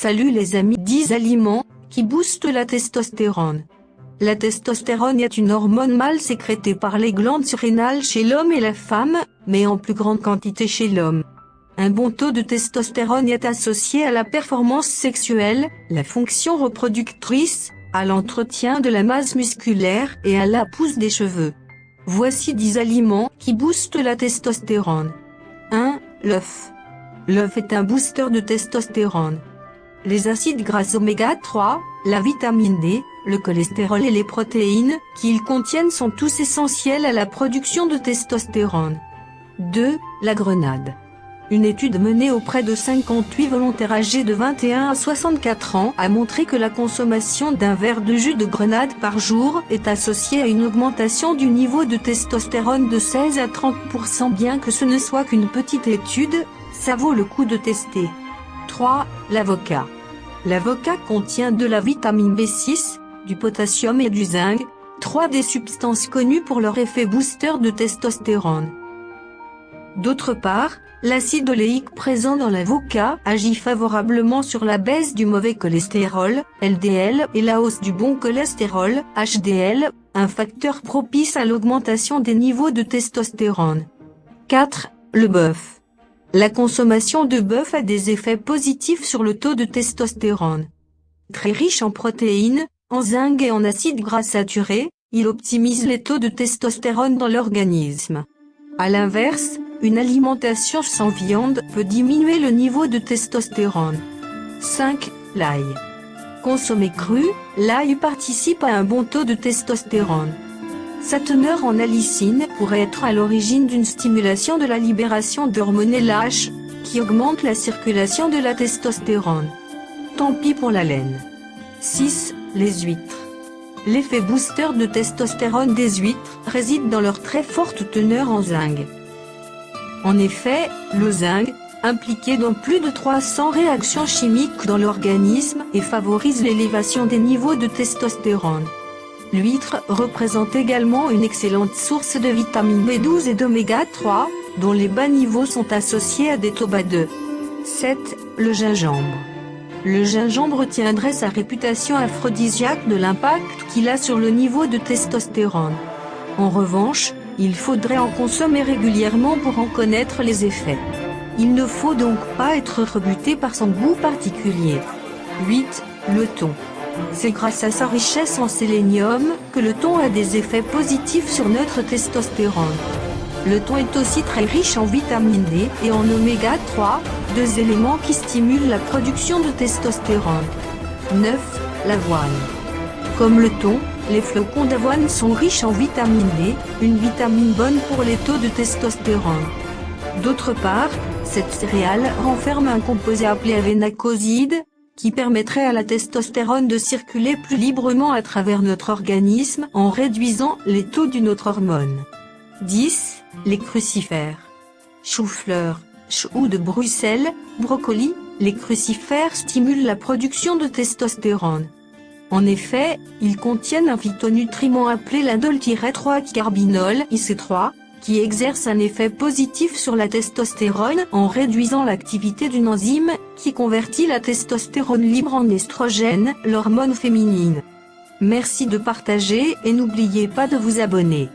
Salut les amis, 10 aliments qui boostent la testostérone. La testostérone est une hormone mâle sécrétée par les glandes surrénales chez l'homme et la femme, mais en plus grande quantité chez l'homme. Un bon taux de testostérone est associé à la performance sexuelle, la fonction reproductrice, à l'entretien de la masse musculaire et à la pousse des cheveux. Voici 10 aliments qui boostent la testostérone. 1. L'œuf. L'œuf est un booster de testostérone. Les acides gras oméga 3, la vitamine D, le cholestérol et les protéines qu'ils contiennent sont tous essentiels à la production de testostérone. 2. La grenade. Une étude menée auprès de 58 volontaires âgés de 21 à 64 ans a montré que la consommation d'un verre de jus de grenade par jour est associée à une augmentation du niveau de testostérone de 16 à 30%. Bien que ce ne soit qu'une petite étude, ça vaut le coup de tester. 3. L'avocat. L'avocat contient de la vitamine B6, du potassium et du zinc, 3 des substances connues pour leur effet booster de testostérone. D'autre part, l'acide oléique présent dans l'avocat agit favorablement sur la baisse du mauvais cholestérol, LDL, et la hausse du bon cholestérol, HDL, un facteur propice à l'augmentation des niveaux de testostérone. 4. Le bœuf. La consommation de bœuf a des effets positifs sur le taux de testostérone. Très riche en protéines, en zinc et en acides gras saturés, il optimise les taux de testostérone dans l'organisme. À l'inverse, une alimentation sans viande peut diminuer le niveau de testostérone. 5. L'ail. Consommé cru, l'ail participe à un bon taux de testostérone. Sa teneur en allicine pourrait être à l'origine d'une stimulation de la libération d'hormones LH, qui augmente la circulation de la testostérone. Tant pis pour la laine. 6. Les huîtres. L'effet booster de testostérone des huîtres réside dans leur très forte teneur en zinc. En effet, le zinc, impliqué dans plus de 300 réactions chimiques dans l'organisme et favorise l'élévation des niveaux de testostérone. L'huître représente également une excellente source de vitamine B12 et d'oméga 3, dont les bas niveaux sont associés à des taux bas de 7. Le gingembre. Le gingembre tiendrait sa réputation aphrodisiaque de l'impact qu'il a sur le niveau de testostérone. En revanche, il faudrait en consommer régulièrement pour en connaître les effets. Il ne faut donc pas être rebuté par son goût particulier. 8. Le thon. C'est grâce à sa richesse en sélénium que le thon a des effets positifs sur notre testostérone. Le thon est aussi très riche en vitamine D et en oméga 3, deux éléments qui stimulent la production de testostérone. 9. L'avoine. Comme le thon, les flocons d'avoine sont riches en vitamine D, une vitamine bonne pour les taux de testostérone. D'autre part, cette céréale renferme un composé appelé avénacoside, qui permettrait à la testostérone de circuler plus librement à travers notre organisme en réduisant les taux d'une autre hormone. 10. Les crucifères. Chou-fleur, chou de Bruxelles, brocoli, les crucifères stimulent la production de testostérone. En effet, ils contiennent un phytonutriment appelé l'indole-3-carbinol IC3, qui exerce un effet positif sur la testostérone en réduisant l'activité d'une enzyme qui convertit la testostérone libre en estrogène, l'hormone féminine. Merci de partager et n'oubliez pas de vous abonner.